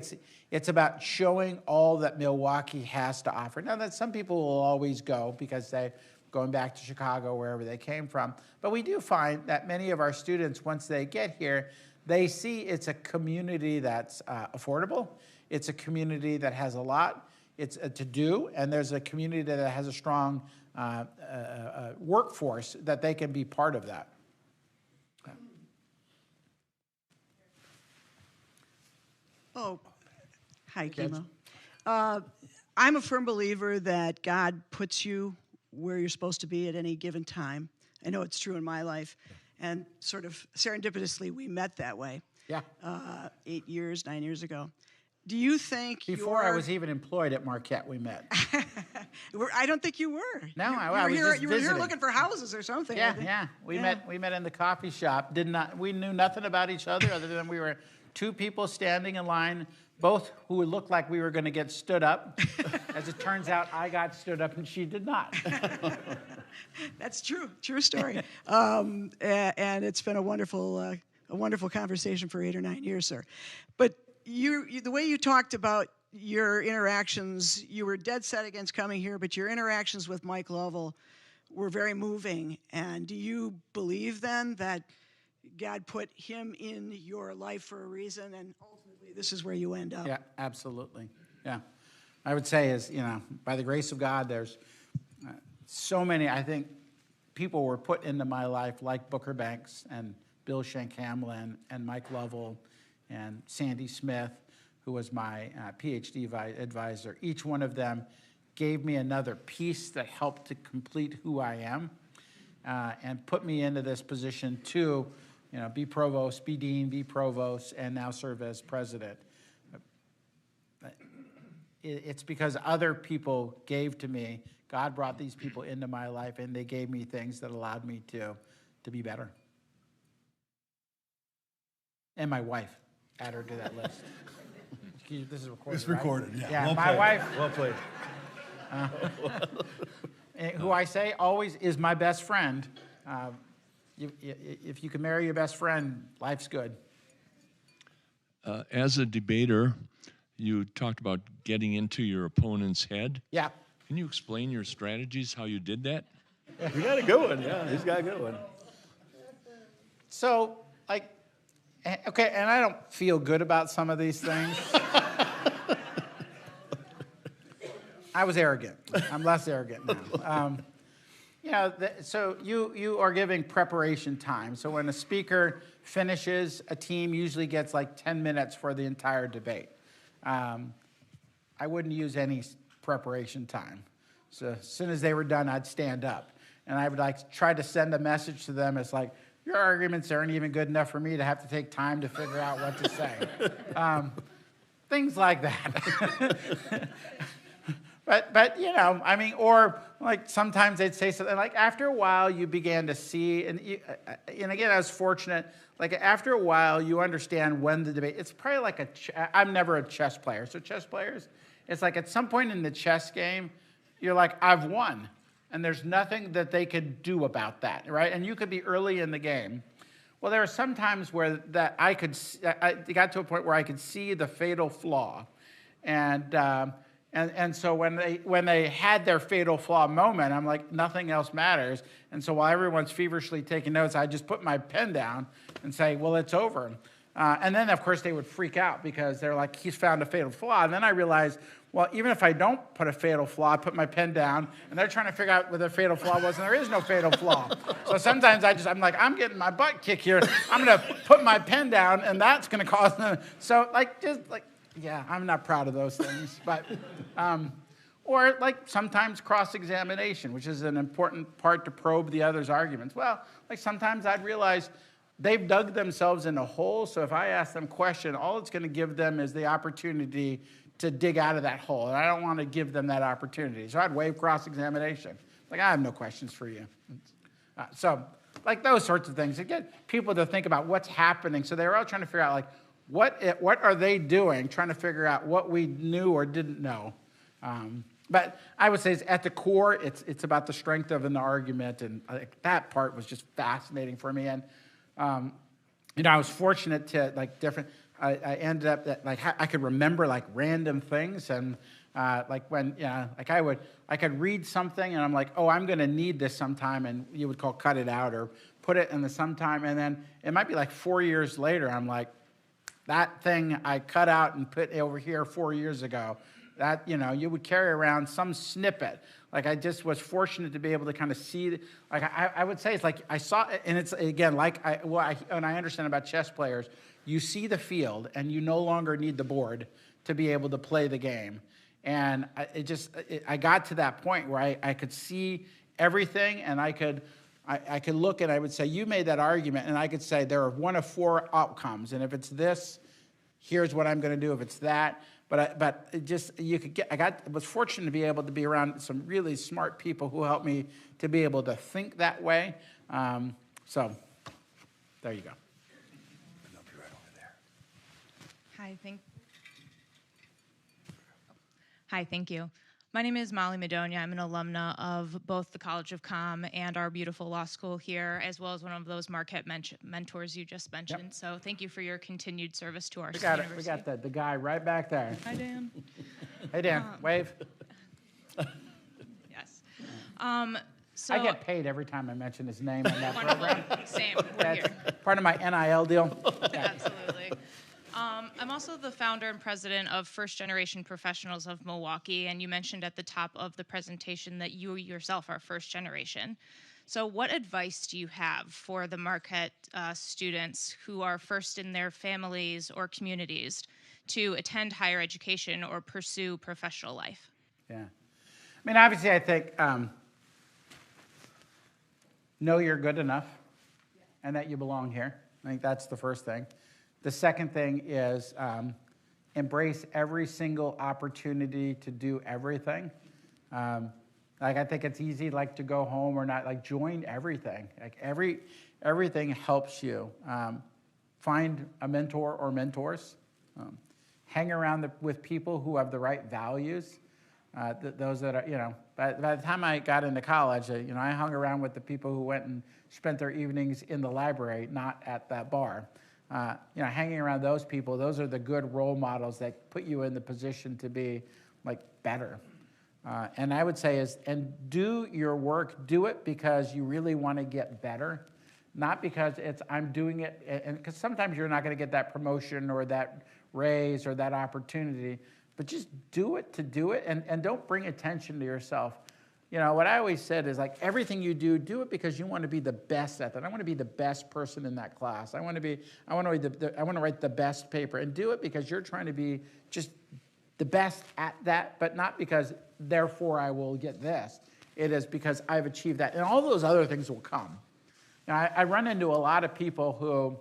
it's about showing all that Milwaukee has to offer. Now, that some people will always go because they're going back to Chicago, wherever they came from. But we do find that many of our students, once they get here, they see it's a community that's affordable. It's a community that has a lot to do, and there's a community that has a strong workforce that they can be part of that. Oh, hi, Kimo. I'm a firm believer that God puts you where you're supposed to be at any given time. I know it's true in my life. And sort of serendipitously, we met that way. Yeah. 9 years ago. Do you think Before I was even employed at Marquette, we met. I don't think you were. No, you, I was just you were here visiting. looking for houses or something. Yeah. We met in the coffee shop. We knew nothing about each other other than we were two people standing in line, both who looked like we were going to get stood up. As it turns out, I got stood up and she did not. That's true. True story. And it's been a wonderful conversation for 8 or 9 years, sir. But you, the way you talked about your interactions, you were dead set against coming here, but your interactions with Mike Lovell were very moving. And do you believe then that God put him in your life for a reason, and ultimately this is where you end up? Yeah, absolutely. Yeah. I would say is, by the grace of God, there's so many, I think, people were put into my life like Booker Banks and Bill Shank-Hamlin and Mike Lovell and Sandy Smith, who was my PhD advisor. Each one of them gave me another piece that helped to complete who I am and put me into this position to be provost, be dean, be provost, and now serve as president. It's because other people gave to me. God brought these people into my life, and they gave me things that allowed me to be better. And my wife, add her to that list. This is recorded. It's recorded, right? yeah. Yeah, my wife. Well played. Who I say always is my best friend. If you can marry your best friend, life's good. As a debater, you talked about getting into your opponent's head. Yeah. Can you explain your strategies, how you did that? You got a good one, yeah. He's got a good one. So, okay, and I don't feel good about some of these things. I was arrogant. I'm less arrogant now. So you are giving preparation time. So when a speaker finishes, a team usually gets like 10 minutes for the entire debate. I wouldn't use any preparation time. So as soon as they were done, I'd stand up. And I would try to send a message to them. It's like, your arguments aren't even good enough for me to have to take time to figure out what to say. Things like that. But or sometimes they'd say something like, after a while you began to see, and again, I was fortunate, after a while you understand when the debate, it's probably like I'm never a chess player, so chess players, it's like at some point in the chess game, you're like, I've won. And there's nothing that they could do about that, right? And you could be early in the game. Well, there are some times where that I got to a point where I could see the fatal flaw. And so when they had their fatal flaw moment, I'm like, nothing else matters. And so while everyone's feverishly taking notes, I just put my pen down and say, well, it's over. And then, of course, they would freak out because they're like, he's found a fatal flaw. And then I realized, well, even if I don't put a fatal flaw, I put my pen down, and they're trying to figure out what the fatal flaw was, and there is no fatal flaw. So sometimes I'm like, I'm getting my butt kicked here. I'm going to put my pen down, and that's going to cause them. So, yeah, I'm not proud of those things. But, or like sometimes cross-examination, which is an important part to probe the other's arguments. Well, like sometimes I'd realize they've dug themselves in a hole, so if I ask them a question, all it's going to give them is the opportunity to dig out of that hole, and I don't want to give them that opportunity. So I'd waive cross-examination. Like, I have no questions for you. So, like those sorts of things. It gets people to think about what's happening. So they were all trying to figure out, like, what are they doing, trying to figure out what we knew or didn't know. But I would say at the core, it's about the strength of an argument, and that part was just fascinating for me. And I was fortunate to I ended up that I could remember random things, and I could read something and I'm like, oh, I'm going to need this sometime, and you would call cut it out or put it in the sometime, and then it might be like 4 years later, I'm like, that thing I cut out and put over here 4 years ago. That, you would carry around some snippet. Like, I just was fortunate to be able to kind of see, I would say it's like I saw, and it's, again, and I understand about chess players, you see the field, and you no longer need the board to be able to play the game. And I got to that point where I could see everything, and I could look and I would say, you made that argument, and I could say there are one of four outcomes, and if it's this, here's what I'm going to do. If it's that, but I was fortunate to be able to be around some really smart people who helped me to be able to think that way. So there you go. Hi, thank you. My name is Molly Madonia. I'm an alumna of both the College of Com and our beautiful law school here, as well as one of those Marquette mentors you just mentioned. Yep. So thank you for your continued service to our university. We got the guy right back there. Hi, Dan. Hey, Dan, wave. Yes. So I get paid every time I mention his name in that program. Same. That's part of my NIL deal. Yeah. Absolutely. I'm also the founder and president of First Generation Professionals of Milwaukee, and you mentioned at the top of the presentation that you yourself are first generation. So what advice do you have for the Marquette students who are first in their families or communities to attend higher education or pursue professional life? Yeah. I mean, obviously, I think know you're good enough and that you belong here. I think that's the first thing. The second thing is embrace every single opportunity to do everything. I think it's easy to go home or not, join everything. Everything helps you. Find a mentor or mentors. Hang around with people who have the right values. Those that are, by the time I got into college, I hung around with the people who went and spent their evenings in the library, not at that bar. Hanging around those people, those are the good role models that put you in the position to be better. And I would say and do your work, do it because you really want to get better, not because I'm doing it, and because sometimes you're not going to get that promotion or that raise or that opportunity, but just do it to do it, and don't bring attention to yourself. What I always said is everything you do it because you want to be the best at that. I want to be the best person in that class. I want to write the best paper, and do it because you're trying to be just the best at that, but not because therefore I will get this. It is because I've achieved that, and all those other things will come. I run into a lot of people who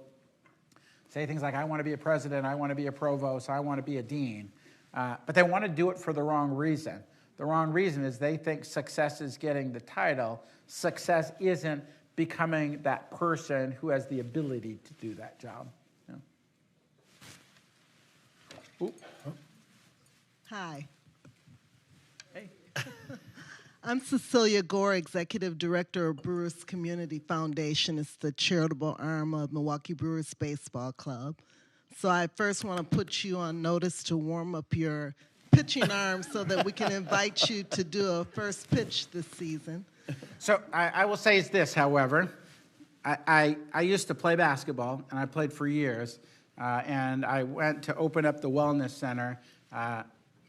say things like, I want to be a president, I want to be a provost, I want to be a dean, but they want to do it for the wrong reason. The wrong reason is they think success is getting the title. Success isn't becoming that person who has the ability to do that job. Hi. Hey. I'm Cecilia Gore, Executive Director of Brewers Community Foundation. It's the charitable arm of Milwaukee Brewers Baseball Club. So I first want to put you on notice to warm up your pitching arm so that we can invite you to do a first pitch this season. So I will say it's this, however. I used to play basketball, and I played for years, and I went to open up the Wellness Center.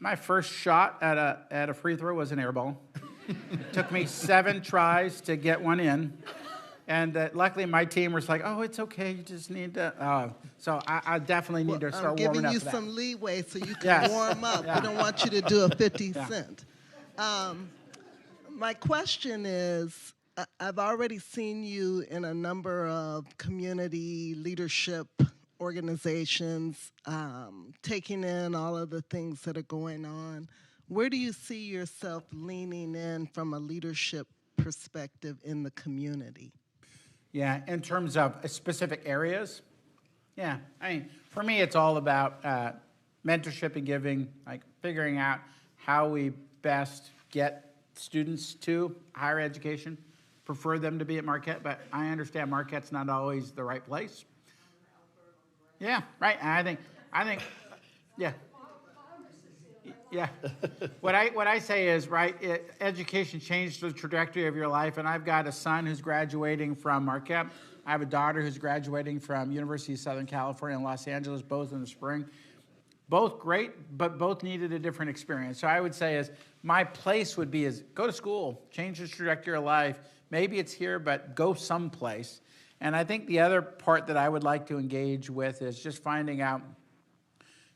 My first shot at a free throw was an air ball. It took me 7 tries to get one in, and luckily my team was like, "Oh, it's okay, you just need to." So I definitely need to start warming up. I'm giving you for that. some leeway so you can Yes. warm up. Yeah. We don't want you to do a 50 Yeah. cent. My question is, I've already seen you in a number of community leadership organizations, taking in all of the things that are going on. Where do you see yourself leaning in from a leadership perspective in the community? Yeah, in terms of specific areas, yeah. I mean, for me, it's all about mentorship and giving, like figuring out how we best get students to higher education. Prefer them to be at Marquette, but I understand Marquette's not always the right place. Yeah, right. And I think, yeah. Yeah. What I say is, right, education changed the trajectory of your life, and I've got a son who's graduating from Marquette. I have a daughter who's graduating from University of Southern California in Los Angeles, both in the spring. Both great, but both needed a different experience. So I would say is my place would be is go to school, change the trajectory of life. Maybe it's here, but go someplace. And I think the other part that I would like to engage with is just finding out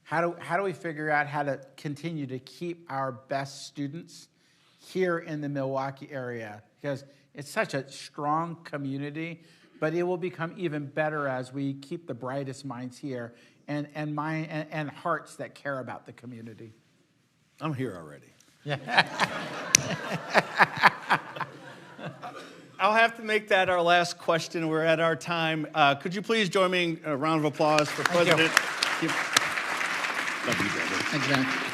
how do we figure out how to continue to keep our best students here in the Milwaukee area, because it's such a strong community, but it will become even better as we keep the brightest minds here and hearts that care about the community. I'm here already. Yeah. I'll have to make that our last question. We're at our time. Could you please join me in a round of applause for President? Love you, brother. Exactly.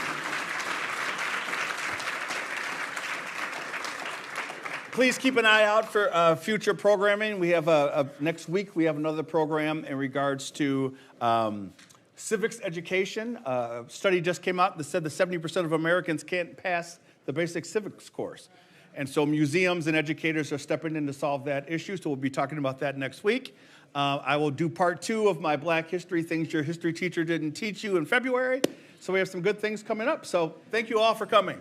Please keep an eye out for future programming. We have next week we have another program in regards to civics education. A study just came out that said that 70% of Americans can't pass the basic civics course. And so museums and educators are stepping in to solve that issue, so we'll be talking about that next week. I will do part 2 of my Black History, Things Your History Teacher Didn't Teach You in February. So we have some good things coming up. So thank you all for coming.